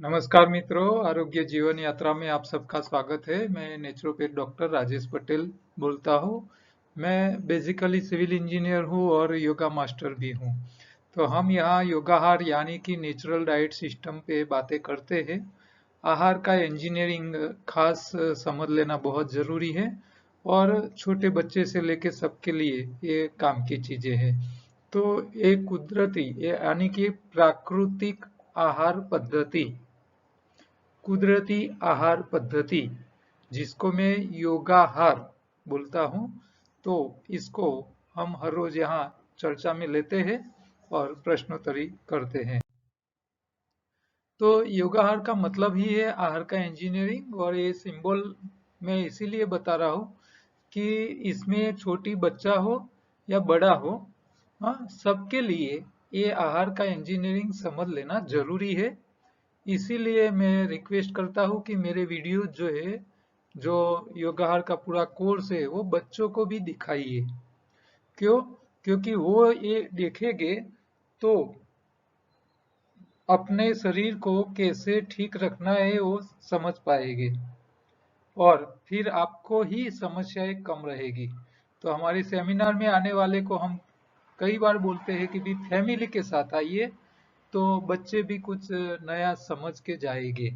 नमस्कार मित्रों, आरोग्य जीवन यात्रा में आप सबका स्वागत है। मैं नेचुरोपैथ डॉक्टर राजेश पटेल बोलता हूँ। मैं बेसिकली सिविल इंजीनियर हूँ और योगा मास्टर भी हूँ। तो हम यहाँ योगाहार यानी कि नेचुरल डाइट सिस्टम पे बातें करते हैं। आहार का इंजीनियरिंग खास समझ लेना बहुत जरूरी है और छोटे बच्चे से लेके सबके लिए ये काम की चीजें हैं। तो एक कुदरती यानी कि प्राकृतिक आहार पद्धति, कुदरती आहार पद्धति जिसको मैं योगाहार बोलता हूँ, तो इसको हम हर रोज यहाँ चर्चा में लेते हैं और प्रश्नोत्तरी करते हैं। तो योगाहार का मतलब ही है आहार का इंजीनियरिंग, और ये सिंबल मैं इसीलिए बता रहा हूँ कि इसमें छोटी बच्चा हो या बड़ा हो, हाँ, सबके लिए ये आहार का इंजीनियरिंग समझ लेना जरूरी है। इसीलिए मैं रिक्वेस्ट करता हूँ कि मेरे वीडियो जो है, जो योगाहार का पूरा कोर्स है, वो बच्चों को भी दिखाइए। क्यों? क्योंकि वो ये देखेंगे तो अपने शरीर को कैसे ठीक रखना है वो समझ पाएंगे, और फिर आपको ही समस्याएं कम रहेगी। तो हमारे सेमिनार में आने वाले को हम कई बार बोलते हैं कि भी फैमिली के साथ आइए, तो बच्चे भी कुछ नया समझ के जाएंगे।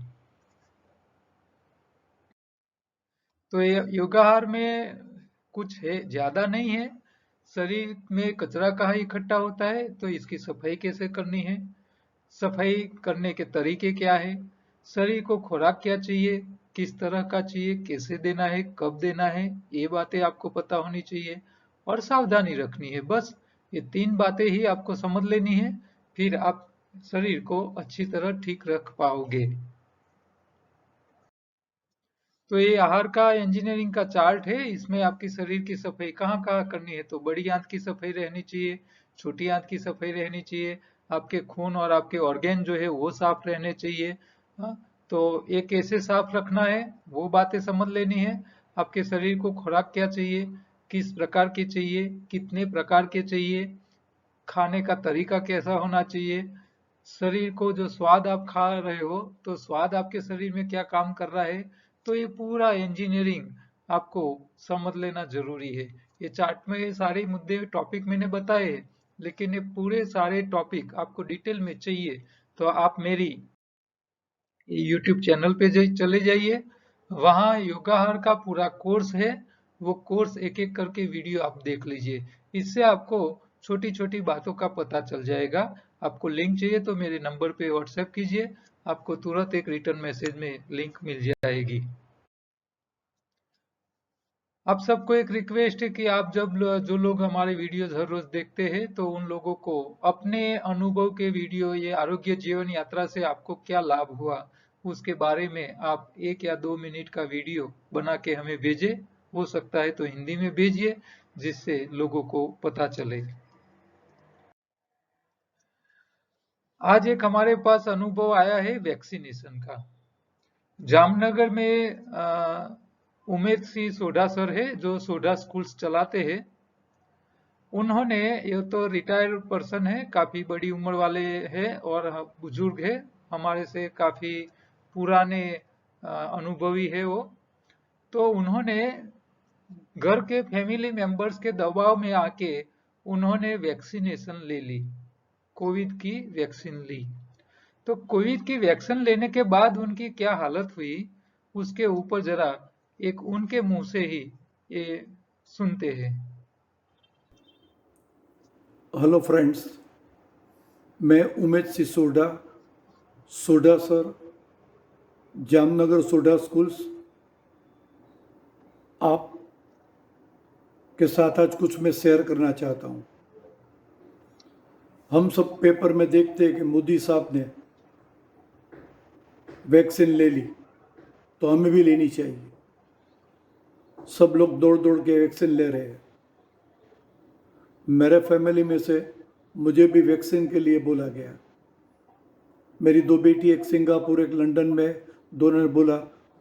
तो ये योगाहार में कुछ है, ज्यादा नहीं है। शरीर में कचरा कहाँ इकट्ठा होता है, तो इसकी सफाई कैसे करनी है, सफाई करने के तरीके क्या है, शरीर को खुराक क्या चाहिए, किस तरह का चाहिए, कैसे देना है, कब देना है, ये बातें आपको पता होनी चाहिए। और सावधानी रखनी है, बस ये तीन बातें ही आपको समझ लेनी है। फिर आप शरीर को अच्छी तरह ठीक रख पाओगे। तो ये आहार का इंजीनियरिंग का चार्ट है। इसमें आपकी शरीर की सफाई कहाँ कहाँ करनी है, तो बड़ी आंत की सफाई रहनी चाहिए, छोटी आंत की सफाई रहनी चाहिए, आपके खून और आपके ऑर्गेन जो है वो साफ रहने चाहिए। हाँ, तो ये कैसे साफ रखना है वो बातें समझ लेनी है। आपके शरीर को खुराक क्या चाहिए, किस प्रकार की चाहिए, कितने प्रकार के चाहिए, खाने का तरीका कैसा होना चाहिए, शरीर को जो स्वाद आप खा रहे हो तो स्वाद आपके शरीर में क्या काम कर रहा है। तो ये पूरा इंजीनियरिंग आपको समझ लेना जरूरी है। ये चार्ट में ये सारे मुद्दे टॉपिक मैंने बताए हैं, लेकिन ये पूरे सारे टॉपिक आपको डिटेल में चाहिए तो आप मेरी यूट्यूब चैनल पे चले जाइए। वहाँ योगाहार का पूरा कोर्स है। वो कोर्स एक एक करके वीडियो आप देख लीजिए। इससे आपको छोटी छोटी बातों का पता चल जाएगा। आपको लिंक चाहिए तो मेरे नंबर पे व्हाट्सएप कीजिए, आपको तुरंत एक रिटर्न मैसेज में लिंक मिल जाएगी। आप सबको एक रिक्वेस्ट है कि आप जब जो लोग हमारे वीडियोस हर रोज देखते हैं, तो उन लोगों को अपने अनुभव के वीडियो, ये आरोग्य जीवन यात्रा से आपको क्या लाभ हुआ, उसके बारे में आप 1 या 2 मिनट का वीडियो बना के हमें भेजें। हो सकता है तो हिंदी में भेजिए, जिससे लोगों को पता चले। आज एक हमारे पास अनुभव आया है वैक्सीनेशन का। जामनगर में उमेश सिंह सोढ़ा सर है, जो सोढ़ा स्कूल्स चलाते हैं। उन्होंने, ये तो रिटायर्ड पर्सन है, काफी बड़ी उम्र वाले हैं और बुजुर्ग है, हमारे से काफी पुराने अनुभवी है वो। तो उन्होंने घर के फैमिली मेंबर्स के दबाव में आके उन्होंने वैक्सीनेशन ले ली, कोविड की वैक्सीन ली। तो कोविड की वैक्सीन लेने के बाद उनकी क्या हालत हुई, उसके ऊपर जरा एक उनके मुंह से ही ये सुनते हैं। हेलो फ्रेंड्स, मैं उमेश सिसोड़ा, सोडा सर, जामनगर सोडा स्कूल्स, आप के साथ आज कुछ मैं शेयर करना चाहता हूं। हम सब पेपर में देखते हैं कि मोदी साहब ने वैक्सीन ले ली, तो हमें भी लेनी चाहिए। सब लोग दौड़ दौड़ के वैक्सीन ले रहे हैं। मेरे फैमिली में से मुझे भी वैक्सीन के लिए बोला गया। मेरी 2 बेटी, एक सिंगापुर एक लंदन में, दोनों ने बोला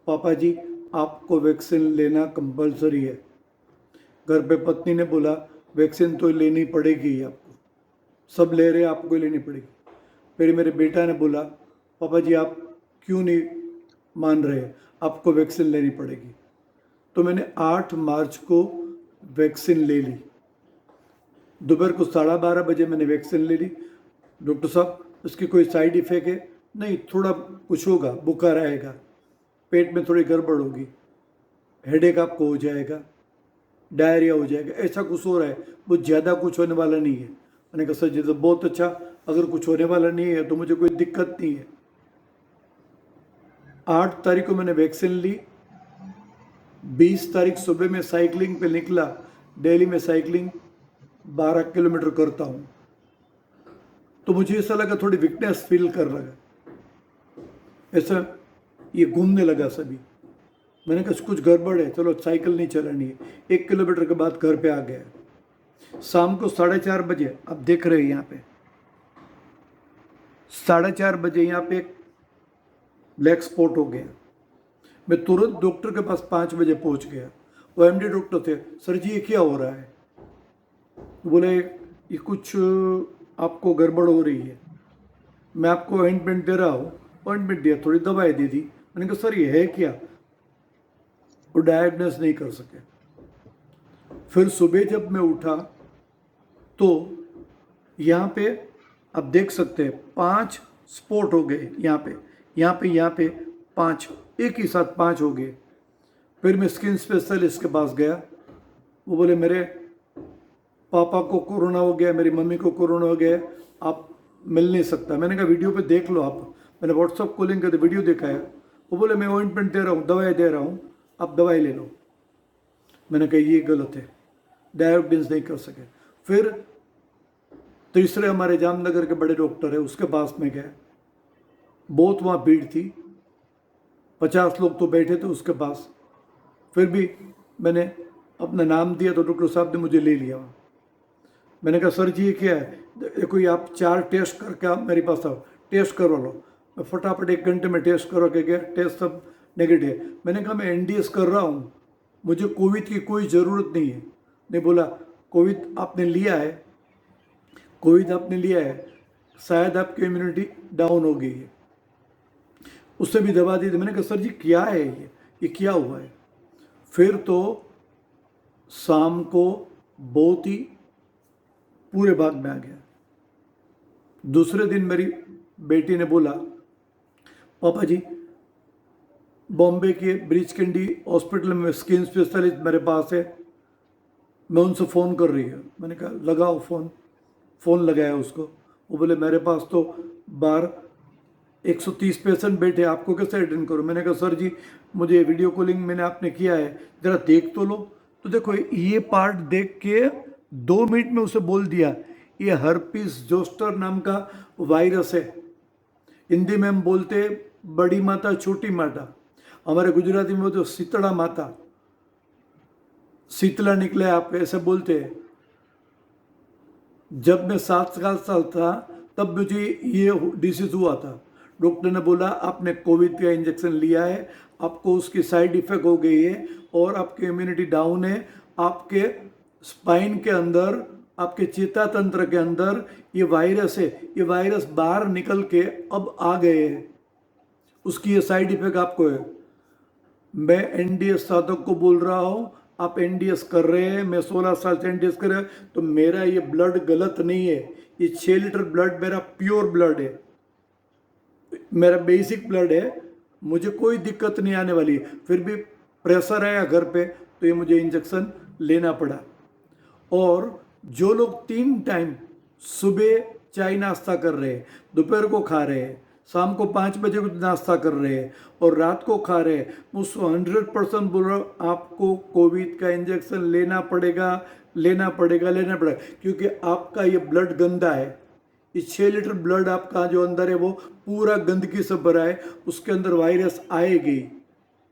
पापा जी आपको वैक्सीन लेना कंपलसरी है। घर पे पत्नी ने बोला वैक्सीन तो लेनी पड़ेगी आपको, सब ले रहे हैं आपको लेनी पड़ेगी। फिर मेरे बेटा ने बोला पापा जी आप क्यों नहीं मान रहे, आपको वैक्सीन लेनी पड़ेगी। तो मैंने 8 मार्च को वैक्सीन ले ली। दोपहर को 12:30 बजे मैंने वैक्सीन ले ली। डॉक्टर साहब इसकी कोई साइड इफेक्ट है? नहीं, थोड़ा कुछ होगा, बुखार आएगा, पेट में थोड़ी गड़बड़ होगी, हेडेक आपको हो जाएगा, डायरिया हो जाएगा, ऐसा कुछ हो रहा है, वो ज़्यादा कुछ होने वाला नहीं है। मैंने कहा सर जी तो बहुत अच्छा, अगर कुछ होने वाला नहीं है तो मुझे कोई दिक्कत नहीं है। 8 तारीख को मैंने वैक्सीन ली। 20 तारीख सुबह में साइकिलिंग पे निकला। डेली में साइकिलिंग 12 किलोमीटर करता हूँ। तो मुझे ऐसा लगा थोड़ी वीकनेस फील कर रहा है, ऐसा ये घूमने लगा सभी। मैंने कहा कुछ गड़बड़ है, चलो साइकिल नहीं चलानी है। 1 किलोमीटर के बाद घर पे आ गया। शाम को 4:30 बजे, आप देख रहे हैं यहाँ पे 4:30 बजे यहाँ पे एक ब्लैक स्पॉट हो गया। मैं तुरंत डॉक्टर के पास 5 बजे पहुँच गया। वो एमडी डॉक्टर थे। सर जी ये क्या हो रहा है? बोले ये कुछ आपको गड़बड़ हो रही है, मैं आपको ऑइंटमेंट दे रहा हूँ। ऑइंटमेंट दिया, थोड़ी दवाई दे दी। मैंने कहा सर ये है क्या? वो डायग्नोस नहीं कर सके। फिर सुबह जब मैं उठा तो यहाँ पे आप देख सकते हैं 5 स्पॉट हो गए। यहाँ पे 5, एक ही साथ 5 हो गए। फिर मैं स्किन स्पेशलिस्ट के पास गया। वो बोले मेरे पापा को कोरोना हो गया, मेरी मम्मी को कोरोना हो गया, आप मिल नहीं सकता। मैंने कहा वीडियो पे देख लो आप। मैंने व्हाट्सअप कॉलिंग करके वीडियो दिखाया। वो बोले मैं ऑइंटमेंट दे रहा हूँ, दवाई दे रहा हूँ, आप दवाई ले लो। मैंने कहा ये गलत है, डायग्नोस नहीं कर सके। फिर तीसरे हमारे जामनगर के बड़े डॉक्टर है, उसके पास में गया। बहुत वहाँ भीड़ थी, 50 लोग तो बैठे थे उसके पास। फिर भी मैंने अपना नाम दिया तो डॉक्टर साहब ने मुझे ले लिया। मैंने कहा सर जी ये क्या है? देखो ये आप 4 टेस्ट करके आप मेरे पास आओ, टेस्ट करवा लो। मैं फटाफट 1 घंटे में टेस्ट करवा के गया, टेस्ट सब नेगेटिव। मैंने कहा मैं एनडीएस कर रहा हूँ, मुझे कोविड की कोई ज़रूरत नहीं है। नहीं, बोला कोविड आपने लिया है, शायद आपकी इम्यूनिटी डाउन हो गई है। उससे भी दवा दी थी। मैंने कहा सर जी क्या है ये क्या हुआ है? फिर तो शाम को बहुत ही पूरे भाग में आ गया। दूसरे दिन मेरी बेटी ने बोला पापा जी बॉम्बे के ब्रिज कैंडी हॉस्पिटल में स्किन स्पेशलिस्ट मेरे पास है, मैं उनसे फ़ोन कर रही हूँ। मैंने कहा लगाओ फ़ोन लगाया उसको। वो बोले मेरे पास तो बाहर 130 पेशेंट बैठे, आपको कैसे अटेंड करूँ? मैंने कहा सर जी मुझे वीडियो कॉलिंग मैंने आपने किया है, ज़रा देख तो लो। तो देखो ये पार्ट देख के 2 मिनट में उसे बोल दिया ये हर्पीस जोस्टर नाम का वायरस है। हिंदी में हम बोलते बड़ी माता छोटी माता, हमारे गुजराती में तो शीतला माता, शीतला निकले आप ऐसे बोलते हैं। जब मैं 7 साल था तब मुझे ये डिसीज हुआ था। डॉक्टर ने बोला आपने कोविड का इंजेक्शन लिया है, आपको उसकी साइड इफेक्ट हो गई है और आपकी इम्यूनिटी डाउन है। आपके स्पाइन के अंदर, आपके चेता तंत्र के अंदर ये वायरस है, ये वायरस बाहर निकल के अब आ गए हैं, उसकी ये साइड इफेक्ट आपको है। मैं एनडीएस साधक को बोल रहा हूँ आप एनडीएस कर रहे हैं, मैं 16 साल से एनडीएस कर रहा हूँ, तो मेरा ये ब्लड गलत नहीं है। ये 6 लीटर ब्लड मेरा प्योर ब्लड है, मेरा बेसिक ब्लड है, मुझे कोई दिक्कत नहीं आने वाली। फिर भी प्रेशर आया घर पे तो ये मुझे इंजेक्शन लेना पड़ा। और जो लोग 3 टाइम सुबह चाय नाश्ता कर रहे हैं, दोपहर को खा रहे हैं, शाम को 5 बजे को नाश्ता कर रहे हैं और रात को खा रहे हैं, मुझसे 100% बोल रहा हूँ आपको कोविड का इंजेक्शन लेना पड़ेगा, क्योंकि आपका ये ब्लड गंदा है। ये 6 लीटर ब्लड आपका जो अंदर है वो पूरा गंदगी से भरा है, उसके अंदर वायरस आएगी।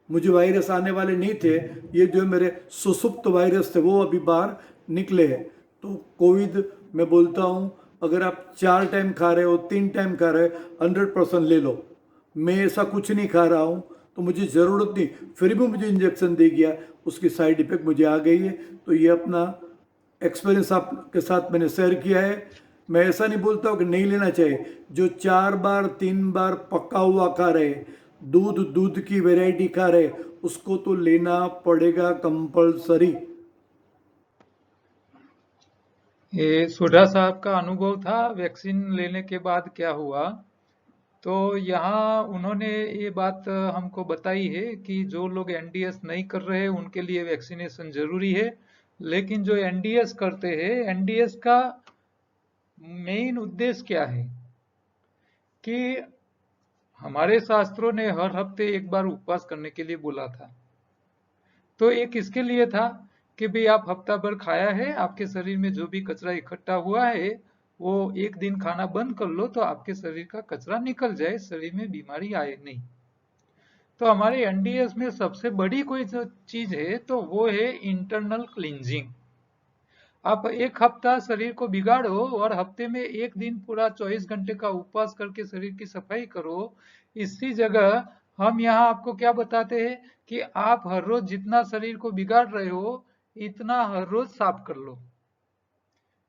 मुझे वायरस आने वाले नहीं थे, ये जो मेरे सुसुप्त वायरस थे वो अभी बाहर निकले हैं। तो कोविड मैं बोलता हूँ अगर आप 4 टाइम खा रहे हो, 3 टाइम खा रहे हो, 100% ले लो। मैं ऐसा कुछ नहीं खा रहा हूँ तो मुझे ज़रूरत नहीं, फिर भी मुझे इंजेक्शन दे गया, उसकी साइड इफेक्ट मुझे आ गई है। तो ये अपना एक्सपीरियंस आपके साथ मैंने शेयर किया है। मैं ऐसा नहीं बोलता हूँ कि नहीं लेना चाहिए। जो 4 बार 3 बार पक्का हुआ खा रहे, दूध की वैरायटी खा रहे, उसको तो लेना पड़ेगा कंपलसरी। ये सोढ़ा साहब का अनुभव था वैक्सीन लेने के बाद क्या हुआ। तो यहाँ उन्होंने ये बात हमको बताई है कि जो लोग एनडीएस नहीं कर रहे हैं उनके लिए वैक्सीनेशन जरूरी है, लेकिन जो एनडीएस करते हैं, एनडीएस का मेन उद्देश्य क्या है कि हमारे शास्त्रों ने हर हफ्ते एक बार उपवास करने के लिए बोला था। तो एक इसके लिए था कि भाई आप हफ्ता भर खाया है, आपके शरीर में जो भी कचरा इकट्ठा हुआ है वो एक दिन खाना बंद कर लो तो आपके शरीर का कचरा निकल जाए, शरीर में बीमारी आए नहीं। तो हमारे एनडीएस में सबसे बड़ी कोई जो चीज है तो वो है इंटरनल क्लींजिंग। आप एक हफ्ता शरीर को बिगाड़ो और हफ्ते में एक दिन पूरा 24 घंटे का उपवास करके शरीर की सफाई करो। इसी जगह हम यहाँ आपको क्या बताते हैं कि आप हर रोज जितना शरीर को बिगाड़ रहे हो इतना हर रोज साफ कर लो।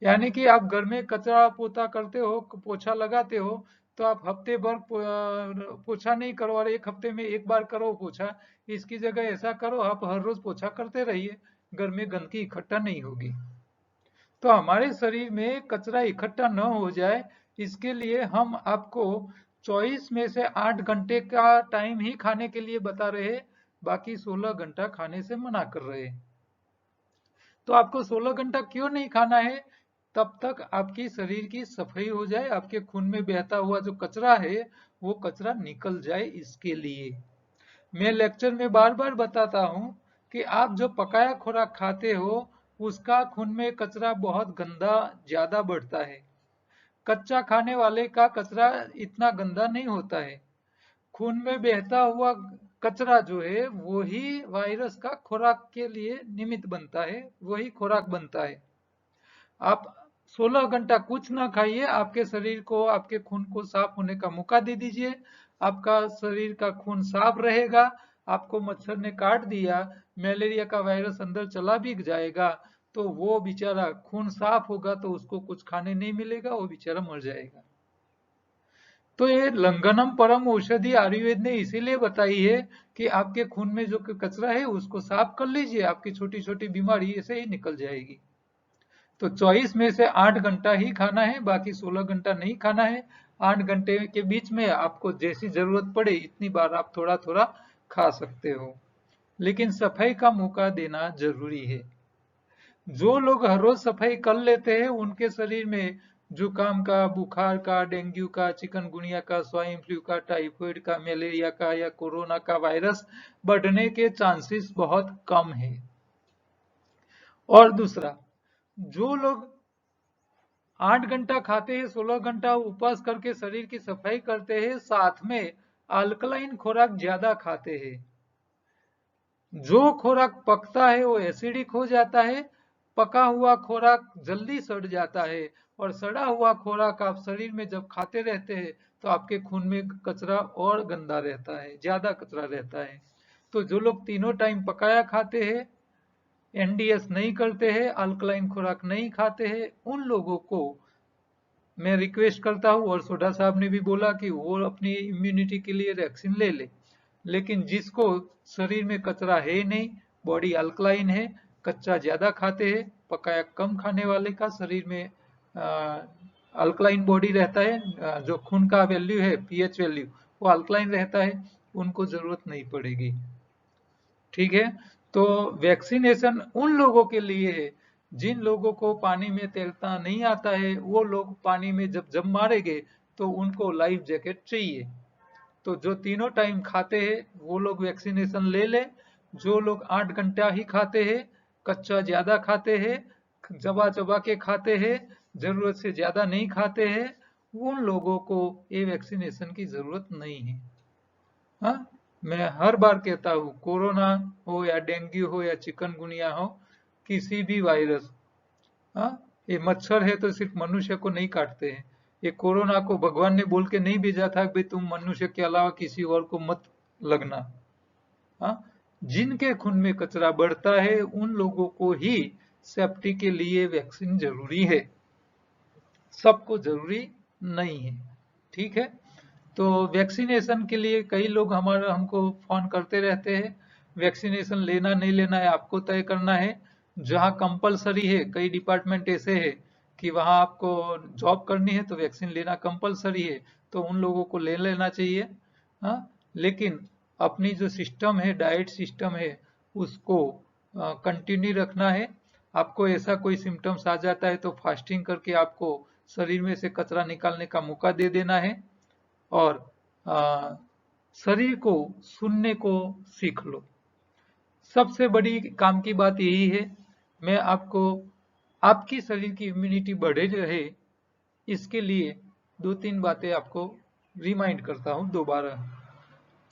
यानी कि आप घर में कचरा पोता करते हो, पोछा लगाते हो, तो आप हफ्ते भर पोछा नहीं करो और एक हफ्ते में एक बार करो पोछा। इसकी जगह ऐसा करो, आप हर रोज पोछा करते रहिए, घर में गंदगी इकट्ठा नहीं होगी। तो हमारे शरीर में कचरा इकट्ठा न हो जाए, इसके लिए हम आपको 24 में से 8 घंटे का टाइम ही खाने के लिए बता रहे हैं, बाकी 16 घंटा खाने से मना कर रहे हैं। तो आपको 16 घंटा क्यों नहीं खाना है? तब तक आपकी शरीर की सफाई हो जाए, आपके खून में बहता हुआ जो कचरा है वो कचरा निकल जाए, इसके लिए। मैं लेक्चर में बार बार बताता हूँ कि आप जो पकाया खुराक खाते हो उसका खून में कचरा बहुत गंदा ज्यादा बढ़ता है। कच्चा खाने वाले का कचरा इतना गंदा नहीं होता है। खून में बहता हुआ कचरा जो है वही वायरस का खुराक के लिए निमित्त बनता है, वही खुराक बनता है। आप 16 घंटा कुछ ना खाइए, आपके शरीर को, आपके खून को साफ होने का मौका दे दीजिए। आपका शरीर का खून साफ रहेगा। आपको मच्छर ने काट दिया, मलेरिया का वायरस अंदर चला भी जाएगा तो वो बेचारा खून साफ होगा तो उसको कुछ खाने नहीं मिलेगा, वो बेचारा मर जाएगा। तो ये लंघनम परम औषधि आयुर्वेद ने इसीलिए बताई है कि आपके खून में जो कचरा है उसको साफ कर लीजिए, आपकी छोटी छोटी बीमारी ऐसे ही निकल जाएगी। तो 24 में से 8 घंटा ही खाना है, बाकी 16 घंटा नहीं खाना है। 8 घंटे के बीच में आपको जैसी जरूरत पड़े इतनी बार आप थोड़ा थोड़ा खा सकते हो, लेकिन सफाई का मौका देना जरूरी है। जो लोग हर रोज सफाई कर लेते हैं उनके शरीर में जुकाम का, बुखार का, डेंगू का, चिकनगुनिया का, स्वाइन फ्लू का, टाइफाइड का, मलेरिया का या कोरोना का वायरस बढ़ने के चांसेस बहुत कम है। और दूसरा, जो लोग 8 घंटा खाते हैं, 16 घंटा उपवास करके शरीर की सफाई करते हैं, साथ में अल्कलाइन खुराक ज्यादा खाते हैं, जो खुराक पकता है वो एसिडिक हो जाता है, पका हुआ खुराक जल्दी सड़ जाता है, और सड़ा हुआ खुराक आप शरीर में जब खाते रहते हैं तो आपके खून में कचरा और गंदा रहता है, ज्यादा कचरा रहता है। तो जो लोग तीनों टाइम पकाया खाते हैं, एनडीएस नहीं करते हैं, अल्कलाइन खुराक नहीं खाते हैं, उन लोगों को मैं रिक्वेस्ट करता हूँ, और सोढ़ा साहब ने भी बोला कि वो अपनी इम्यूनिटी के लिए वैक्सीन ले ले। लेकिन जिसको शरीर में कचरा है ही नहीं, बॉडी अल्कलाइन है, कच्चा ज्यादा खाते हैं, पकाया कम खाने वाले का शरीर में अल्कलाइन बॉडी रहता है, जो खून का वैल्यू है, पीएच वैल्यू, वो अल्कलाइन रहता है, उनको जरूरत नहीं पड़ेगी। ठीक है। तो वैक्सीनेशन उन लोगों के लिए है जिन लोगों को पानी में तैरना नहीं आता है, वो लोग पानी में जब जब मारेंगे तो उनको लाइफ जैकेट चाहिए। तो जो तीनों टाइम खाते हैं वो लोग वैक्सीनेशन ले ले। जो लोग 8 घंटा ही खाते हैं, कच्चा ज्यादा खाते हैं, चबा चबा के खाते हैं, जरूरत से ज्यादा नहीं खाते हैं, उन लोगों को ये वैक्सीनेशन की जरूरत नहीं है। हाँ, मैं हर बार कहता हूँ, कोरोना हो या डेंगू हो या चिकनगुनिया हो, किसी भी वायरस, हाँ, ये मच्छर है तो सिर्फ मनुष्य को नहीं काटते हैं। ये कोरोना को भगवान ने बोल के नहीं भेजा था कि तुम मनुष्य के अलावा किसी और को मत लगना। हाँ, जिनके खून में कचरा बढ़ता है उन लोगों को ही सेफ्टी के लिए वैक्सीन जरूरी है, सबको जरूरी नहीं है। ठीक है। तो वैक्सीनेशन के लिए कई लोग हमको फोन करते रहते हैं। वैक्सीनेशन लेना नहीं लेना है आपको तय करना है। जहाँ कंपलसरी है, कई डिपार्टमेंट ऐसे है कि वहाँ आपको जॉब करनी है तो वैक्सीन लेना कंपलसरी है, तो उन लोगों को ले लेना चाहिए। हाँ, लेकिन अपनी जो सिस्टम है, डाइट सिस्टम है, उसको कंटिन्यू रखना है। आपको ऐसा कोई सिम्टम्स आ जाता है तो फास्टिंग करके आपको शरीर में से कचरा निकालने का मौका दे देना है। और आ, शरीर को सुनने को सीख लो। सबसे बड़ी काम की बात यही है। मैं आपको आपकी शरीर की इम्यूनिटी बढ़े रहे, इसके लिए दो तीन बातें आपको रिमाइंड करता हूं दोबारा।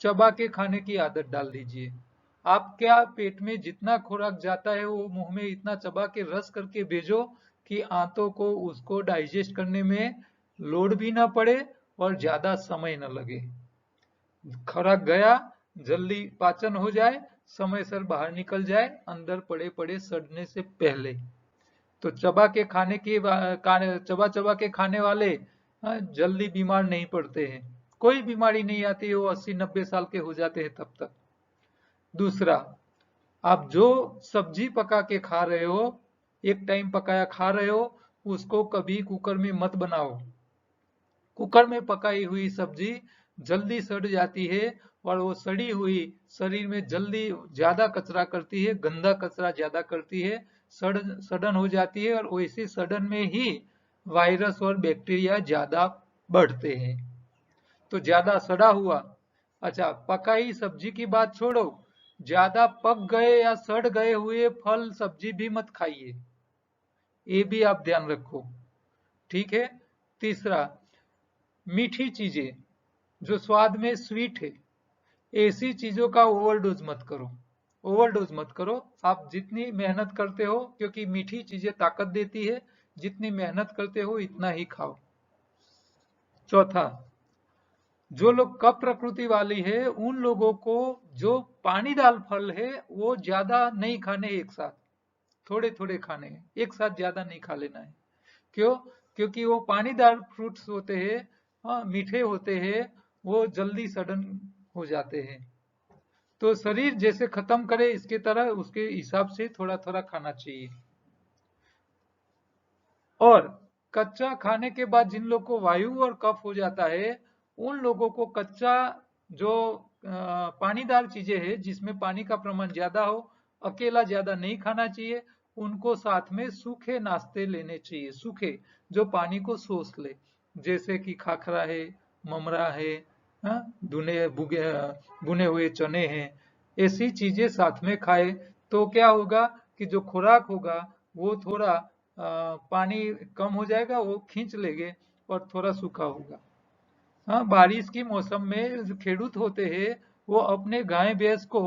चबा के खाने की आदत डाल दीजिए। आप क्या पेट में जितना खुराक जाता है वो मुंह में इतना चबा के रस करके भेजो कि आंतों को उसको डाइजेस्ट करने में लोड भी ना पड़े और ज्यादा समय न लगे। खुराक गया, जल्दी पाचन हो जाए, समय सर बाहर निकल जाए, अंदर पड़े पड़े सड़ने से पहले। तो चबा चबा के खाने वाले जल्दी बीमार नहीं पड़ते हैं। कोई बीमारी नहीं आती है, वो 80-90 साल के हो जाते हैं तब तक। दूसरा, आप जो सब्जी पका के खा रहे हो, एक टाइम पकाया खा रहे हो, उसको कभी कुकर में मत बनाओ। कुकर में पकाई हुई सब्जी जल्दी सड़ जाती है और वो सड़ी हुई शरीर में जल्दी ज्यादा कचरा करती है, गंदा कचरा ज्यादा करती है, सड़न हो जाती है, और वैसे सड़न में ही वायरस और बैक्टीरिया ज्यादा बढ़ते हैं। तो ज्यादा सड़ा हुआ, अच्छा पकाई सब्जी की बात छोड़ो, ज्यादा पक गए या सड़ गए हुए फल सब्जी भी मत खाइए, ये भी आप ध्यान रखो। ठीक है। तीसरा, मीठी चीजें जो स्वाद में स्वीट है, ऐसी चीजों का ओवरडोज मत करो। ओवरडोज मत करो। आप जितनी मेहनत करते हो, क्योंकि मीठी चीजें ताकत देती है, जितनी मेहनत करते हो इतना ही खाओ। चौथा, जो लोग कफ प्रकृति वाली है उन लोगों को जो पानीदार फल है वो ज्यादा नहीं खाने एक साथ, थोड़े थोड़े खाने हैं, एक साथ ज्यादा नहीं खा लेना है। क्यों? क्योंकि वो पानीदार फ्रूट्स होते हैं, हाँ मीठे होते हैं, वो जल्दी सडन हो जाते हैं। तो शरीर जैसे खत्म करे इसके तरह उसके हिसाब से थोड़ा थोड़ा खाना चाहिए। और कच्चा खाने के बाद जिन लोग को वायु और कफ हो जाता है, उन लोगों को कच्चा जो पानीदार चीजें हैं जिसमें पानी का प्रमाण ज्यादा हो, अकेला ज्यादा नहीं खाना चाहिए। उनको साथ में सूखे नाश्ते लेने चाहिए, सूखे जो पानी को सोख ले, जैसे कि खाखरा है, ममरा है, हाँ, भुने हुए चने हैं। ऐसी चीजें साथ में खाए तो क्या होगा कि जो खुराक होगा वो थोड़ा पानी कम हो जाएगा, वो खींच लेंगे और थोड़ा सूखा होगा। हाँ, बारिश की मौसम में जो खेडूत होते हैं वो अपने गाय भैंस को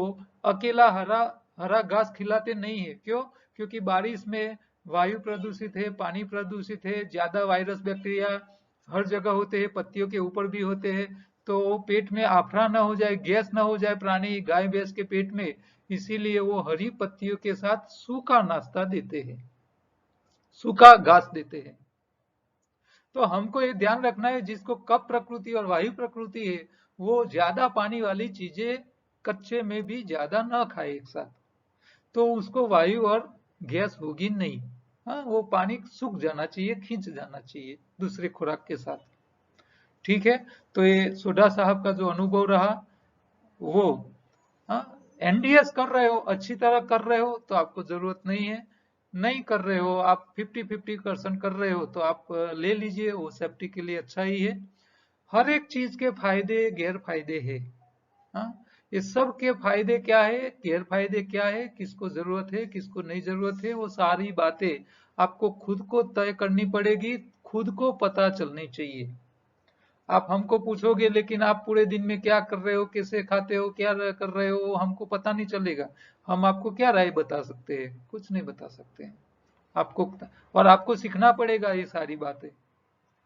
अकेला हरा हरा घास खिलाते नहीं है। क्यों? क्योंकि बारिश में वायु प्रदूषित है, पानी प्रदूषित है, ज्यादा वायरस बैक्टीरिया हर जगह होते हैं, पत्तियों के ऊपर भी होते हैं। तो पेट में आफरा ना हो जाए, गैस ना हो जाए प्राणी गाय भैंस के पेट में, इसीलिए वो हरी पत्तियों के साथ सूखा नाश्ता देते हैं, सूखा घास देते हैं। तो हमको ये ध्यान रखना है, जिसको कफ प्रकृति और वायु प्रकृति है वो ज्यादा पानी वाली चीजें कच्चे में भी ज्यादा ना खाए एक साथ, तो उसको वायु और गैस होगी नहीं। हाँ, वो पानी सूख जाना चाहिए, खींच जाना चाहिए दूसरे खुराक के साथ। ठीक है। तो ये सोडा साहब का जो अनुभव रहा वो, हाँ, एनडीएस कर रहे हो, अच्छी तरह कर रहे हो तो आपको जरूरत नहीं है। नहीं कर रहे हो, आप 50-50% कर रहे हो तो आप ले लीजिए, वो सेफ्टी के लिए अच्छा ही है। हर एक चीज के फायदे गैर फायदे है। हाँ, ये सब के फायदे क्या है, गैर फायदे क्या है, किसको जरूरत है किसको नहीं जरूरत है, वो सारी बातें आपको खुद को तय करनी पड़ेगी, खुद को पता चलनी चाहिए। आप हमको पूछोगे लेकिन आप पूरे दिन में क्या कर रहे हो, कैसे खाते हो, क्या कर रहे हो, हमको पता नहीं चलेगा। हम आपको क्या राय बता सकते हैं? कुछ नहीं बता सकते हैं आपको। और आपको सीखना पड़ेगा ये सारी बातें।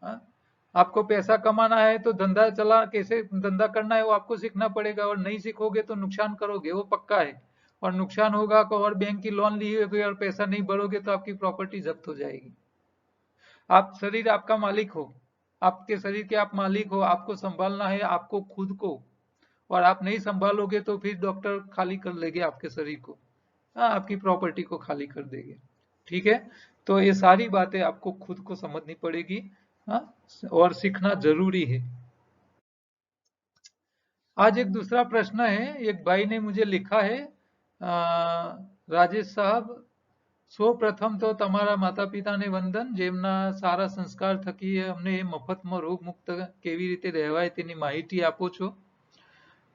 हाँ? आपको पैसा कमाना है तो धंधा चला, कैसे धंधा करना है वो आपको सीखना पड़ेगा, और नहीं सीखोगे तो नुकसान करोगे, वो पक्का है। और नुकसान होगा और बैंक की लोन ली होगी और पैसा नहीं भरोगे तो आपकी प्रॉपर्टी जब्त हो जाएगी। आप, शरीर आपका मालिक हो, आपके शरीर के आप मालिक हो, आपको संभालना है आपको खुद को, और आप नहीं संभालोगे तो फिर डॉक्टर खाली कर लेंगे आपके शरीर को, हाँ, आपकी प्रॉपर्टी को खाली कर देंगे। ठीक है, तो ये सारी बातें आपको खुद को समझनी पड़ेगी, हाँ, और सीखना जरूरी है। आज एक दूसरा प्रश्न है, एक भाई ने मुझे लिखा है, राजेश साहब, સૌ પ્રથમ તો તમારા માતા પિતાને વંદન, જેમના સારા સંસ્કાર થકી અમને મફતમાં રોગ મુક્ત કેવી રીતે રહેવાય તેની માહિતી આપો છો।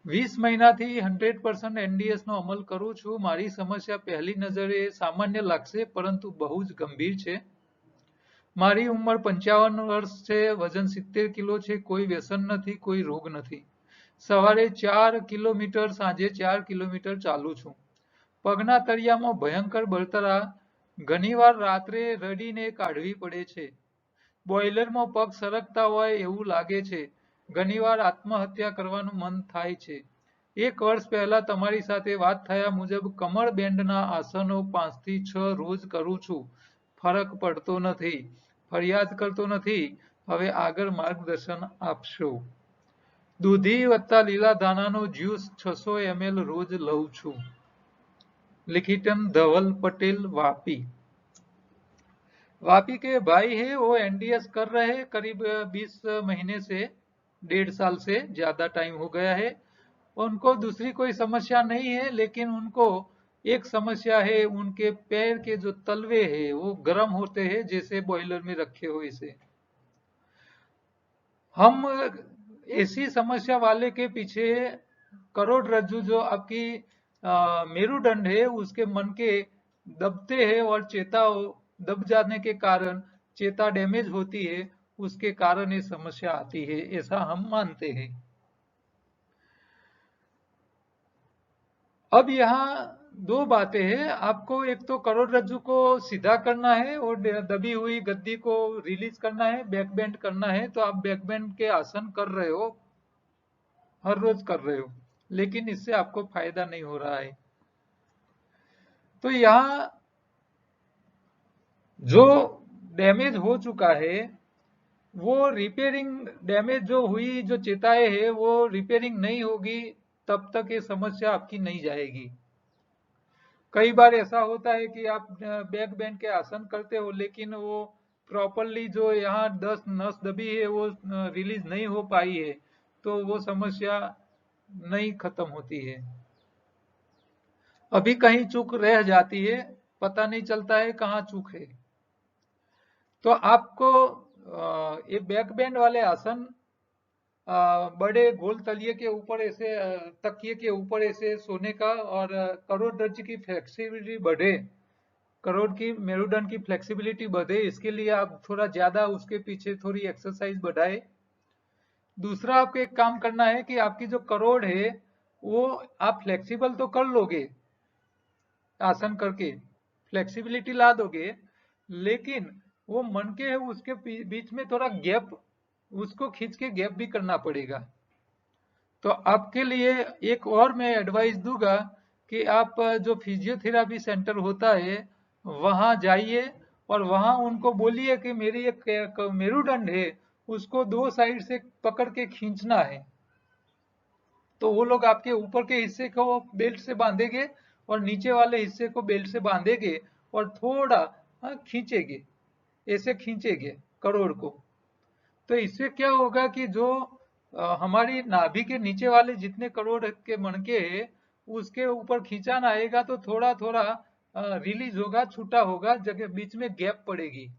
20 મહિનાથી 100% NDS નો અમલ કરું છું। મારી સમસ્યા પહેલી નજરે સામાન્ય લાગશે પરંતુ બહુ જ ગંભીર છે। મારી ઉંમર 55 વર્ષ છે, વજન 70 કિલો છે, કોઈ વ્યસન નથી, કોઈ રોગ નથી। સવારે 4 કિલોમીટર, સાંજે 4 કિલોમીટર ચાલું છું। પગના તળિયામાં ભયંકર બળતરા, ઘણીવાર રાત્રે રડીને કાઢવી પડે છે। બોઇલરમાં પગ સરકતા હોય એવું લાગે છે। ઘણીવાર આત્મહત્યા કરવાનું મન થાય છે। 1 વર્ષ પહેલા તમારી સાથે વાત થયા મુજબ કમર બેન્ડના આસનો 5 થી 6 રોજ કરું છું, ફરક પડતો નથી। ફરિયાદ કરતો નથી, હવે આગળ માર્ગદર્શન આપશો। દૂધી વત્તા લીલા ધાણાનો જ્યુસ 600 ml રોજ લઉં છું। लिखितन धवल पटेल, वापी। वापी के भाई है, वो एनडीएस कर रहे हैं करीब 20 महीने से, 1.5 साल से ज्यादा टाइम हो गया है। उनको दूसरी कोई समस्या नहीं है, लेकिन उनको एक समस्या है, उनके पैर के जो तलवे हैं वो गर्म होते हैं, जैसे बॉयलर में रखे हुए से। हम ऐसी समस्या वाले के पीछे करोड़रज्जु, जो आपकी मेरुदंड है, उसके मन के दबते हैं और चेता दब जाने के कारण चेता डैमेज होती है, उसके कारण ये समस्या आती है, ऐसा हम मानते हैं। अब यहाँ 2 बातें हैं, आपको एक तो करोड़रज्जु को सीधा करना है और दबी हुई गद्दी को रिलीज करना है, बैक बेंड करना है। तो आप बैक बेंड के आसन कर रहे हो, हर रोज कर रहे हो, लेकिन इससे आपको फायदा नहीं हो रहा है। तो यहाँ जो डैमेज हो चुका है वो रिपेयरिंग, डैमेज जो हुई जो चेताएं है वो रिपेयरिंग नहीं होगी तब तक ये समस्या आपकी नहीं जाएगी। कई बार ऐसा होता है कि आप बैक बेंड के आसन करते हो, लेकिन वो प्रॉपरली जो यहाँ 10 नस दबी है वो रिलीज नहीं हो पाई है, तो वो समस्या नहीं खत्म होती है, अभी कहीं चूक रह जाती है, पता नहीं चलता है कहाँ चूक है। तो आपको ये बैक बेंड वाले आसन बड़े गोल तलिए के ऊपर ऐसे, तकिए के ऊपर ऐसे सोने का, और करोड़रज्जु की फ्लेक्सिबिलिटी बढ़े, करोड़ की मेरुदंड की फ्लेक्सिबिलिटी बढ़े, इसके लिए आप थोड़ा ज्यादा उसके पीछे थोड़ी एक्सरसाइज बढ़ाए। दूसरा आपको एक काम करना है कि आपकी जो करोड़ है वो आप फ्लेक्सिबल तो कर लोगे, आसन करके फ्लेक्सिबिलिटी ला दोगे, लेकिन वो मन के है उसके बीच में थोड़ा गैप, उसको खींच के गैप भी करना पड़ेगा। तो आपके लिए एक और मैं एडवाइस दूंगा कि आप जो फिजियोथेरापी सेंटर होता है वहां जाइए और वहां उनको बोलिए कि मेरी एक मेरुदंड है, उसको 2 साइड से पकड़ के खींचना है। तो वो लोग आपके ऊपर के हिस्से को बेल्ट से बांधेंगे और नीचे वाले हिस्से को बेल्ट से बांधेंगे और थोड़ा खींचेंगे, ऐसे खींचेंगे करोड़ को। तो इससे क्या होगा कि जो हमारी नाभि के नीचे वाले जितने करोड़ के मणके हैं उसके ऊपर खींचान आएगा तो थोड़ा थोड़ा रिलीज होगा, छूटा होगा, जगह बीच में गैप पड़ेगी।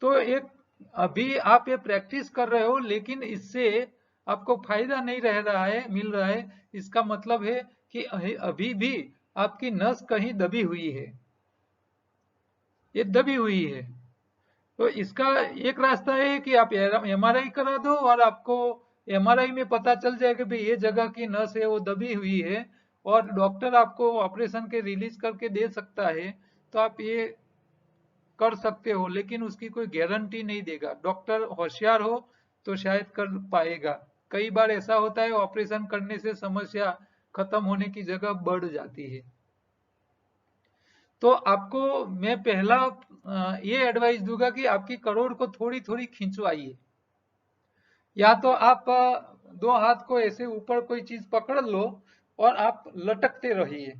तो एक अभी आप ये प्रैक्टिस कर रहे हो, लेकिन इससे आपको फायदा नहीं रह रहा है, मिल रहा है, इसका मतलब है कि अभी भी आपकी नस कहीं दबी हुई है, ये दबी हुई है। तो इसका एक रास्ता है कि आप MRI करा दो और आपको MRI में पता चल जाएगा कि ये जगह की नस है वो दबी हुई है, और डॉक्टर आपको ऑपरेशन के रिलीज करके दे सकता है। तो आप ये कर सकते हो, लेकिन उसकी कोई गारंटी नहीं देगा। डॉक्टर होशियार हो तो शायद कर पाएगा। कई बार ऐसा होता है ऑपरेशन करने से समस्या खत्म होने की जगह बढ़ जाती है। तो आपको मैं पहला ये एडवाइस दूंगा कि आपकी करोड़ को थोड़ी थोड़ी खिंचवाइए। या तो आप दो हाथ को ऐसे ऊपर कोई चीज पकड़ लो और आप लटकते रहिए,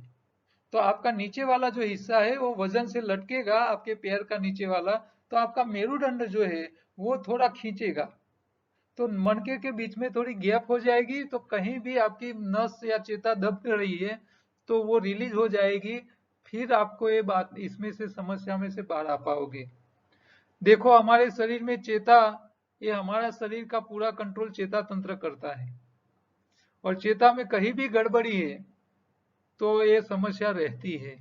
तो आपका नीचे वाला जो हिस्सा है वो वजन से लटकेगा, आपके पैर का नीचे वाला, तो आपका मेरुदंड जो है वो थोड़ा खींचेगा, तो मणके के बीच में थोड़ी गैप हो जाएगी, तो कहीं भी आपकी नस या चेता दब रही है तो वो रिलीज हो जाएगी। फिर आपको ये बात इसमें से समस्या में से बाहर आ पाओगे। देखो हमारे शरीर में चेता, ये हमारा शरीर का पूरा कंट्रोल चेता तंत्र करता है, और चेता में कहीं भी गड़बड़ी है तो ये समस्या रहती है।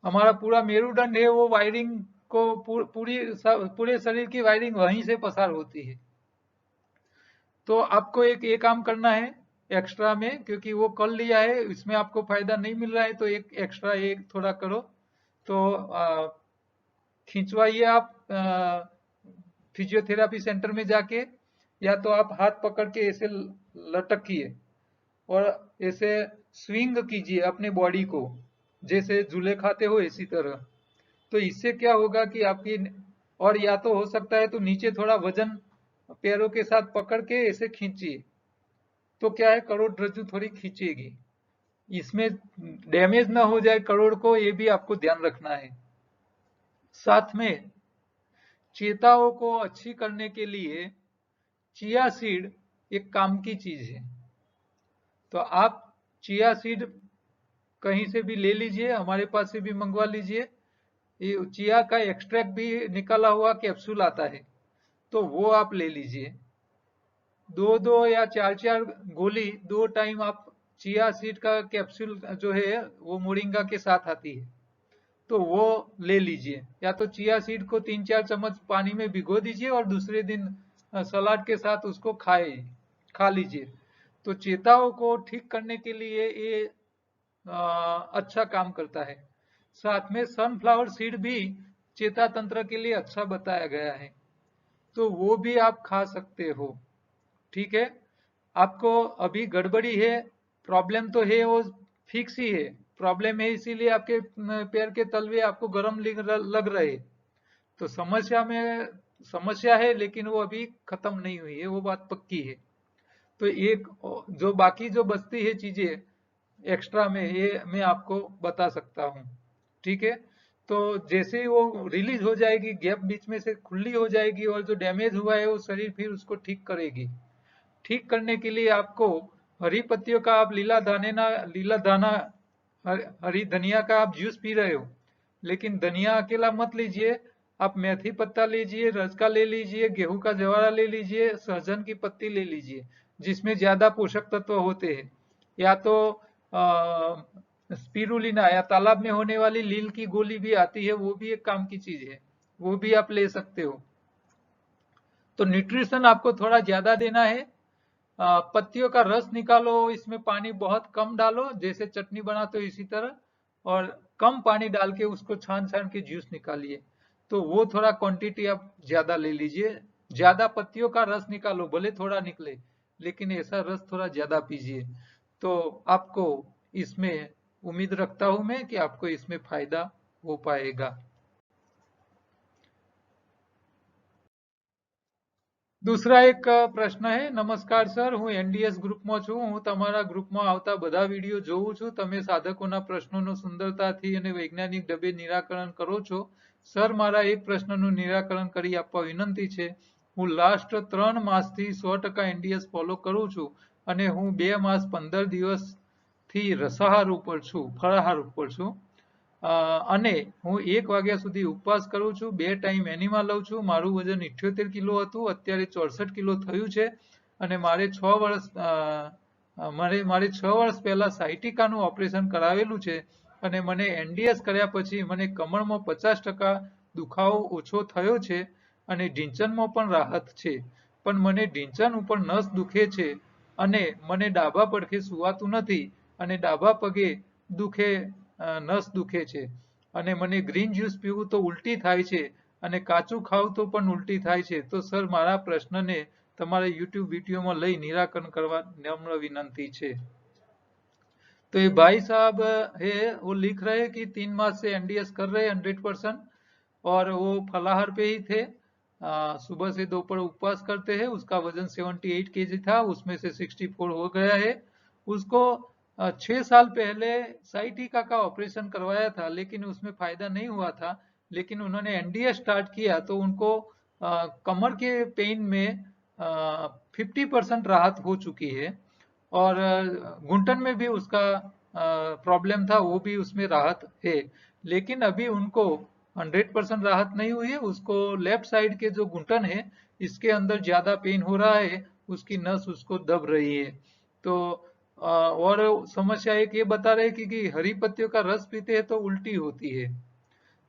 हमारा पूरा मेरुदंड है वो वायरिंग को पूरे शरीर की वायरिंग वहीं से पसार होती है। तो आपको एक ये काम करना है एक्स्ट्रा में, क्योंकि वो कर लिया है इसमें आपको फायदा नहीं मिल रहा है, तो एक एक्स्ट्रा एक थोड़ा करो। तो खिंचवाइए आप फिजियोथेरापी सेंटर में जाके, या तो आप हाथ पकड़ के ऐसे लटकिए और ऐसे स्विंग कीजिए अपने बॉडी को, जैसे झूले खाते हो इसी तरह। तो इससे क्या होगा कि आपकी, और या तो हो सकता है तो नीचे थोड़ा वजन पैरों के साथ पकड़ के ऐसे खींचिए, तो क्या है करोड़ रज्जु थोड़ी खींचेगी, इसमें डैमेज ना हो जाए करोड़ को, ये भी आपको ध्यान रखना है। साथ में चेताओं को अच्छी करने के लिए चिया सीड एक काम की चीज है। तो आप चिया सीड कहीं से भी ले लीजिए, हमारे पास से भी मंगवा लीजिए। ये चिया का एक्सट्रैक्ट भी निकाला हुआ कैप्सूल आता है, तो वो आप ले लीजिए। दो दो या चार चार गोली दो टाइम आप, चिया सीड का कैप्सूल जो है वो मोरिंगा के साथ आती है, तो वो ले लीजिए। या तो चिया सीड को 3-4 चम्मच पानी में भिगो दीजिए और दूसरे दिन सलाद के साथ उसको खा लीजिए। तो चेताओं को ठीक करने के लिए ये अच्छा काम करता है। साथ में सनफ्लावर सीड भी चेता तंत्र के लिए अच्छा बताया गया है, तो वो भी आप खा सकते हो। ठीक है, आपको अभी गड़बड़ी है, प्रॉब्लम तो है वो फिक्स ही है, प्रॉब्लम है इसीलिए आपके पैर के तलवे आपको गर्म लग रहे, तो समस्या है, लेकिन वो अभी खत्म नहीं हुई है, वो बात पक्की है। तो एक जो बाकी जो बचती है चीजें एक्स्ट्रा में, ये मैं आपको बता सकता हूँ। ठीक है, तो जैसे ही वो रिलीज हो जाएगी, गैप बीच में से खुली हो जाएगी, और जो डैमेज हुआ है वो शरीर फिर उसको ठीक करेगी। ठीक करने के लिए आपको हरी पत्तियों का, आप लीला दाना हरी धनिया का आप जूस पी रहे हो, लेकिन धनिया अकेला मत लीजिए, आप मेथी पत्ता लीजिए, रजका ले लीजिए, गेहूं का जवारा ले लीजिए, सहजन की पत्ती ले लीजिए, जिसमें ज्यादा पोषक तत्व होते हैं। या तो स्पिरुलिना या तालाब में होने वाली लील की गोली भी आती है, वो भी एक काम की चीज है, वो भी आप ले सकते हो। तो न्यूट्रिशन आपको थोड़ा ज्यादा देना है। पत्तियों का रस निकालो, इसमें पानी बहुत कम डालो, जैसे चटनी बनाते हो इसी तरह, और कम पानी डाल के उसको छान छान के जूस निकालिए। तो वो थोड़ा क्वांटिटी आप ज्यादा ले लीजिए, ज्यादा पत्तियों का रस निकालो, भले थोड़ा निकले, लेकिन ऐसा रस थोड़ा ज्यादा पीजिए। तो आपको इसमें उम्मीद रखता हूं मैं कि आपको इसमें फायदा हो पाएगा। दूसरा एक પ્રશ્ન है, નમસ્કાર સર, હું એનડીએસ ગ્રુપમાં છું, હું તમારા ગ્રુપમાં આવતા બધા વિડીયો જોઉં છું, તમે સાધકોના પ્રશ્નોનું સુંદરતાથી અને વૈજ્ઞાનિક ઢબે નિરાકરણ કરો છો. સર, મારા એક પ્રશ્નનું નિરાકરણ કરી આપવા વિનંતી છે. હું લાસ્ટ 3 માસથી 100% એનડીએસ ફોલો કરું છું, અને હું 2 માસ 15 દિવસથી રસાહાર ઉપર છું, ફળાહાર ઉપર છું, અને હું 1 વાગ્યા સુધી ઉપવાસ કરું છું, 2 ટાઈમ એનિમા લઉં છું, મારું વજન 78 કિલો હતું, અત્યારે 64 કિલો થયું છે, અને મારે 6 વર્ષ પહેલા સાયટિકાનું ઓપરેશન કરાવેલું છે, અને મને એનડીએસ કર્યા પછી મને કમરમાં 50% દુખાવો ઓછો થયો છે, અને ઢીંચણમાં પણ રાહત છે, પણ મને ઢીંચણ ઉપર નસ દુખે છે, અને મને ડાબા પડખે સુવાતું નથી, અને ડાબા પગે નસ દુખે છે, અને મને ગ્રીન જ્યુસ પીવું તો ઉલટી થાય છે, અને કાચું ખાવું તો પણ ઉલટી થાય છે. તો સર, મારા પ્રશ્નને તમારા યુટ્યુબ વિડીયોમાં લઈ નિરાકરણ કરવા નમ્ર વિનંતી છે. तो ये भाई साहब है, वो लिख रहे हैं कि 3 मास से एनडीएस कर रहे हैं 100%, और वो फलाहार पे ही थे। सुबह से दोपहर उपवास करते हैं। उसका वजन 78 केजी था, उसमें से 64 हो गया है। उसको 6 साल पहले साइटिका का ऑपरेशन करवाया था, लेकिन उसमें फायदा नहीं हुआ था। लेकिन उन्होंने एनडीएस स्टार्ट किया तो उनको कमर के पेन में 50% राहत हो चुकी है, और घुटन में भी उसका प्रॉब्लम था, वो भी उसमें राहत है। लेकिन अभी उनको 100% राहत नहीं हुई है। उसको लेफ्ट साइड के जो घुटन है, इसके अंदर ज्यादा पेन हो रहा है, उसकी नस उसको दब रही है। तो और समस्या एक ये बता रहे कि हरी पत्तियों का रस पीते हैं तो उल्टी होती है।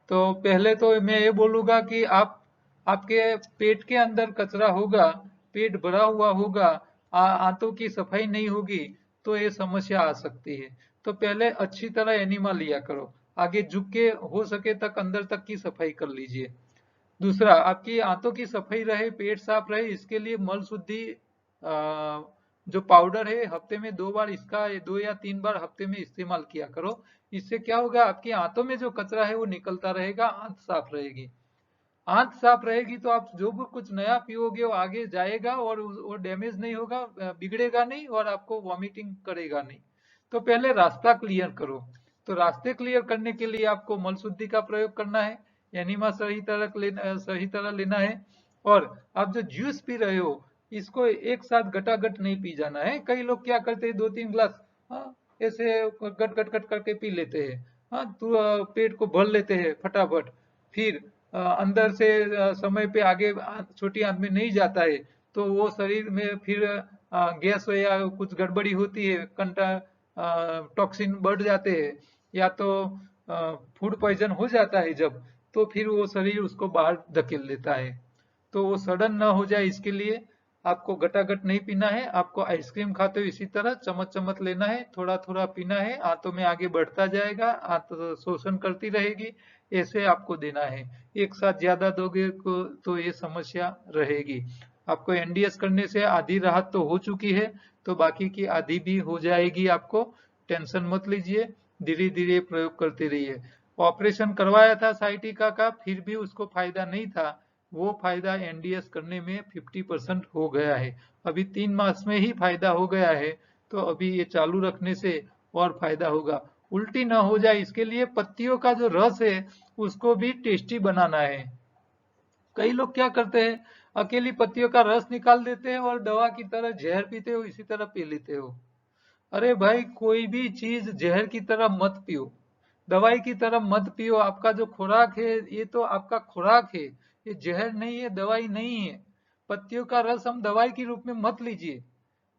तो पहले तो मैं ये बोलूंगा कि आपके पेट के अंदर कचरा होगा, पेट भरा हुआ होगा, आंतों की सफाई नहीं होगी, तो ये समस्या आ सकती है। तो पहले अच्छी तरह एनिमा लिया करो, आगे झुक के हो सके तक अंदर तक की सफाई कर लीजिए। दूसरा, आपकी आंतों की सफाई रहे, पेट साफ रहे, इसके लिए मल शुद्धि जो पाउडर है, हफ्ते में 2 बार इसका 2 या 3 बार हफ्ते में इस्तेमाल किया करो। इससे क्या होगा, आपकी आंतों में जो कचरा है वो निकलता रहेगा, आंत साफ रहेगी। आंत साफ रहेगी तो आप जो भी कुछ नया पियोगे वो आगे जाएगा, और वो डैमेज नहीं होगा, बिगड़ेगा नहीं, और आपको वॉमिटिंग करेगा नहीं। तो पहले रास्ता क्लियर करो। तो रास्ते क्लियर करने के लिए आपको मल शुद्धि का प्रयोग करना है, एनिमा सही तरह लेना है। और आप जो जूस पी रहे हो, इसको एक साथ गटागट नहीं पी जाना है। कई लोग क्या करते हैं, 2-3 ग्लास ऐसे गट गट गट करके पी लेते हैं। तो पेट को भर लेते हैं फटाफट। फिर अंदर से समय पे आगे छोटी आंत में नहीं जाता है, तो वो शरीर में फिर गैस या कुछ गड़बड़ी होती है, कंटा टॉक्सिन बढ़ जाते हैं, या तो फूड पॉइजन हो जाता है जब, तो फिर वो शरीर उसको बाहर धकेल देता है। तो वो सडन ना हो जाए, इसके लिए आपको गटागट नहीं पीना है। आपको आइसक्रीम खाते हो इसी तरह चम्मच चम्मच लेना है, थोड़ा थोड़ा पीना है, आंतों में आगे बढ़ता जाएगा, आंत शोषण करती रहेगी, ऐसे आपको देना है। एक साथ ज्यादा दोगे तो ये समस्या रहेगी। आपको एनडीएस करने से आधी राहत तो हो चुकी है, तो बाकी की आधी भी हो जाएगी। आपको टेंशन मत लीजिए, धीरे धीरे प्रयोग करते रहिए। ऑपरेशन करवाया था साइटिका का, फिर भी उसको फायदा नहीं था। वो फायदा एनडीएस करने में 50% हो गया है। अभी 3 मास में ही फायदा हो गया है, तो अभी ये चालू रखने से और फायदा होगा। उल्टी ना हो जाए, इसके लिए पत्तियों का जो रस है उसको भी टेस्टी बनाना है। कई लोग क्या करते हैं, अकेली पत्तियों का रस निकाल देते हैं और दवा की तरह जहर पीते हो, इसी तरह पी लेते हो। अरे भाई, कोई भी चीज जहर की तरह मत पियो, दवाई की तरह मत पियो। आपका जो खुराक है, ये तो आपका खुराक है, ये जहर नहीं है, दवाई नहीं है। पत्तियों का रस हम दवाई के रूप में मत लीजिए।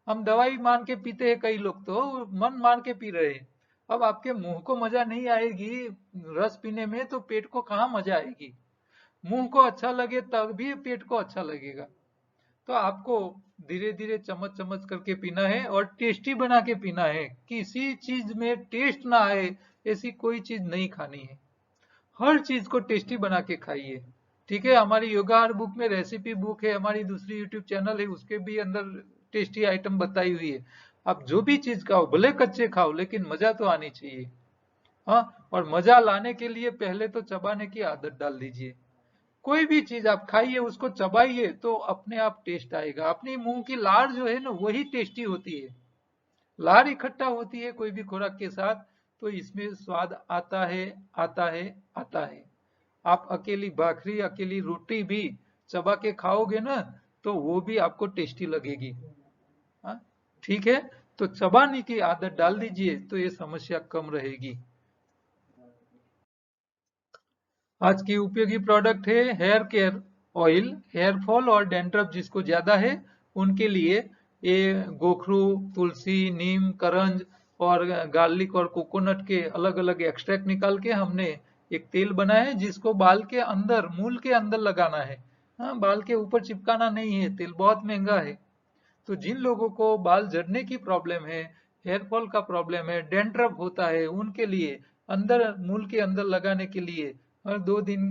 हम दवाई मान के पीते हैं, कई लोग तो मन मान के पी रहे हैं। अब आपके मुंह को मजा नहीं आएगी रस पीने में, तो पेट को कहाँ मजा आएगी। मुंह को अच्छा लगे तभी पेट को अच्छा लगेगा। तो आपको धीरे धीरे चम्मच चम्मच करके पीना है, और टेस्टी बना के पीना है। किसी चीज में टेस्ट ना आए ऐसी कोई चीज नहीं खानी है। हर चीज को टेस्टी बना के खाइए। ठीक है, हमारी योगा हर बुक में रेसिपी बुक है, हमारी दूसरी यूट्यूब चैनल है, उसके भी अंदर टेस्टी आइटम बताई हुई है। आप जो भी चीज खाओ, भले कच्चे खाओ, लेकिन मजा तो आनी चाहिए। हाँ, और मजा लाने के लिए पहले तो चबाने की आदत डाल दीजिए। कोई भी चीज आप खाइए, उसको चबाइए, तो अपने आप टेस्ट आएगा। अपनी मुंह की लार जो है ना, वही टेस्टी होती है। लार इकट्ठा होती है कोई भी खुराक के साथ, तो इसमें स्वाद आता है, आता है, आता है। आप अकेली भाखरी, अकेली रोटी भी चबा के खाओगे ना, तो वो भी आपको टेस्टी लगेगी। हाँ, ठीक है। तो चबाने की आदत डाल दीजिए, तो ये समस्या कम रहेगी। आज की उपयोगी प्रोडक्ट है hair care oil. Hair fall और डैंड्रफ जिसको ज्यादा है, उनके लिए ये गोखरू, तुलसी, नीम, करंज और गार्लिक और कोकोनट के अलग अलग एक्सट्रैक्ट निकाल के हमने एक तेल बनाया है, जिसको बाल के अंदर, मूल के अंदर लगाना है। हाँ, बाल के ऊपर चिपकाना नहीं है। तेल बहुत महंगा है। तो जिन लोगों को बाल झड़ने की प्रॉब्लम है, हेयर फॉल का प्रॉब्लम है, डैंड्रफ होता है, उनके लिए अंदर, मूल के अंदर लगाने के लिए हर 2 दिन,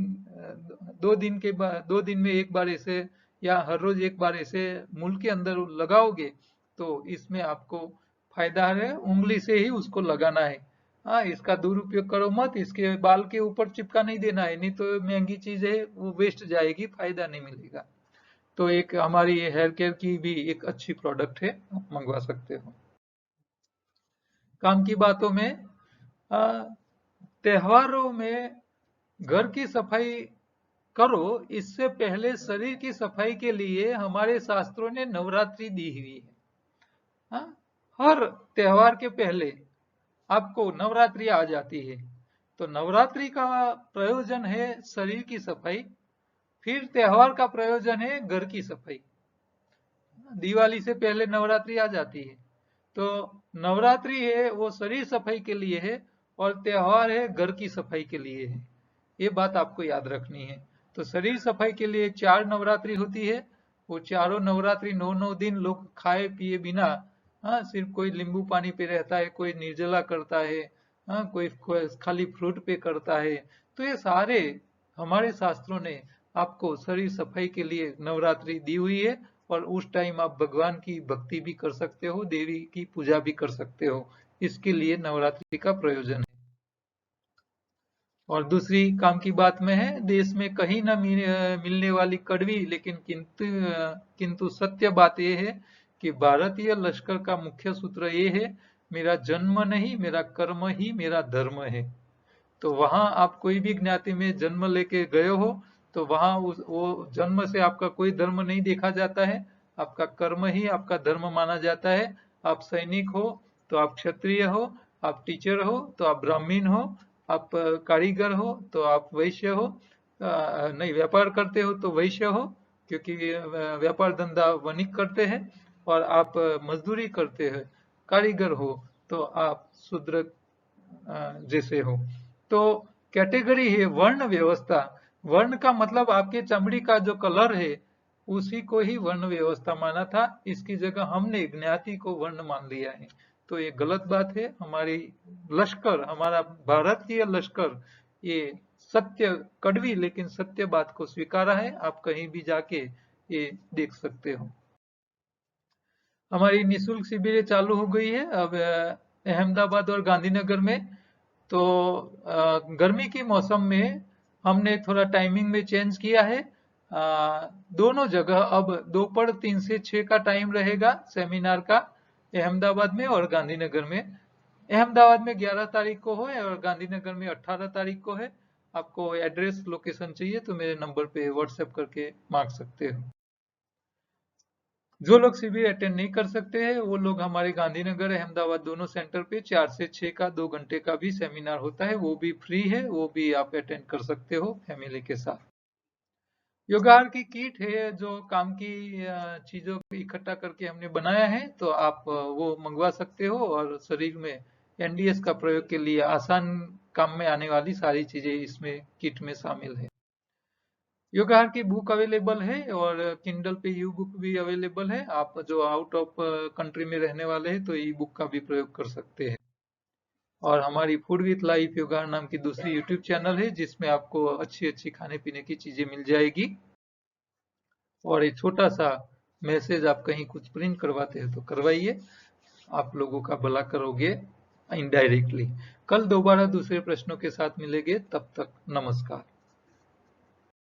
2 दिन के बाद, 2 दिन में एक बार ऐसे, या हर रोज एक बार ऐसे मूल के अंदर लगाओगे, तो इसमें आपको फायदा है, उंगली से ही उसको लगाना है। हाँ, इसका दुरुपयोग करो मत, इसके बाल के ऊपर चिपका नहीं देना है, नहीं तो महंगी चीज है वो वेस्ट जाएगी, फायदा नहीं मिलेगा। तो एक हमारी हेयर केयर की भी एक अच्छी प्रोडक्ट है, आप मंगवा सकते हो। काम की बातों में, त्योहारों में घर की सफाई करो, इससे पहले शरीर की सफाई के लिए हमारे शास्त्रों ने नवरात्रि दी हुई है। हाँ? हर त्योहार के पहले आपको नवरात्रि आ जाती है, तो नवरात्रि का प्रयोजन है शरीर की सफाई, फिर त्योहार का प्रयोजन है घर की सफाई। दिवाली से पहले नवरात्रि आ जाती है, तो नवरात्रि है वो शरीर सफाई के लिए है, और त्योहार है घर की सफाई के लिए है। ये बात आपको याद रखनी है। तो शरीर सफाई के लिए 4 नवरात्रि होती है, वो चारों नवरात्रि 9 दिन लोग खाए पिए बिना, हाँ, सिर्फ कोई नींबू पानी पे रहता है, कोई निर्जला करता है, हाँ, कोई खाली फ्रूट पे करता है। तो ये सारे हमारे शास्त्रों ने आपको शरीर सफाई के लिए नवरात्रि दी हुई है, और उस टाइम आप भगवान की भक्ति भी कर सकते हो, देवी की पूजा भी कर सकते हो। इसके लिए नवरात्रि का प्रयोजन है। और दूसरी काम की बात में है, देश में कहीं न मिलने वाली कड़वी लेकिन किंतु सत्य बात यह है कि भारतीय लश्कर का मुख्य सूत्र ये है, मेरा जन्म नहीं मेरा कर्म ही मेरा धर्म है। तो वहां आप कोई भी ज्ञाति में जन्म लेके गए हो, तो वहां वो जन्म से आपका कोई धर्म नहीं देखा जाता है, आपका कर्म ही आपका धर्म माना जाता है। आप सैनिक हो तो आप क्षत्रिय हो, आप टीचर हो तो आप ब्राह्मण हो, आप कारीगर हो तो आप वैश्य हो, नहीं व्यापार करते हो तो वैश्य हो, क्योंकि व्यापार धंधा वणिक करते हैं, और आप मजदूरी करते हैं कारीगर हो तो आप शूद्र जैसे हो। तो कैटेगरी है वर्ण व्यवस्था। वर्ण का मतलब आपके चमड़ी का जो कलर है उसी को ही वर्ण व्यवस्था माना था, इसकी जगह हमने ज्ञाति को वर्ण मान लिया है। तो ये गलत बात है। हमारी लश्कर, हमारा भारतीय लश्कर ये सत्य, कड़वी लेकिन सत्य बात को स्वीकारा है। आप कहीं भी जाके ये देख सकते हो। हमारी निःशुल्क शिविरें चालू हो गई है अब अहमदाबाद और गांधीनगर में। तो गर्मी के मौसम में हमने थोड़ा टाइमिंग में चेंज किया है। दोनों जगह अब दोपहर 3 से 6 का टाइम रहेगा सेमिनार का, अहमदाबाद में और गांधीनगर में। अहमदाबाद में 11 तारीख को है और गांधीनगर में 18 तारीख को है। आपको एड्रेस लोकेशन चाहिए तो मेरे नंबर पे व्हाट्सएप करके मांग सकते हो। जो लोग शिविर अटेंड नहीं कर सकते हैं वो लोग हमारे गांधीनगर अहमदाबाद दोनों सेंटर पे 4 से 6 का 2 घंटे का भी सेमिनार होता है, वो भी फ्री है, वो भी आप अटेंड कर सकते हो फैमिली के साथ। योगाहार की किट है जो काम की चीजों को इकट्ठा करके हमने बनाया है, तो आप वो मंगवा सकते हो, और शरीर में एनडीएस का प्रयोग के लिए आसान काम में आने वाली सारी चीजें इसमें किट में शामिल है। योगाहार की बुक अवेलेबल है और किंडल पे यू बुक भी अवेलेबल है। आप जो आउट ऑफ कंट्री में रहने वाले हैं तो ई बुक का भी प्रयोग कर सकते हैं। और हमारी फूड विथ लाइफ योगाहार नाम की दूसरी यूट्यूब चैनल है जिसमें आपको अच्छी अच्छी खाने पीने की चीजें मिल जाएगी। और एक छोटा सा मैसेज, आप कहीं कुछ प्रिंट करवाते हैं तो करवाइए, आप लोगों का भला करोगे इनडायरेक्टली। कल दोबारा दूसरे प्रश्नों के साथ मिलेंगे, तब तक नमस्कार।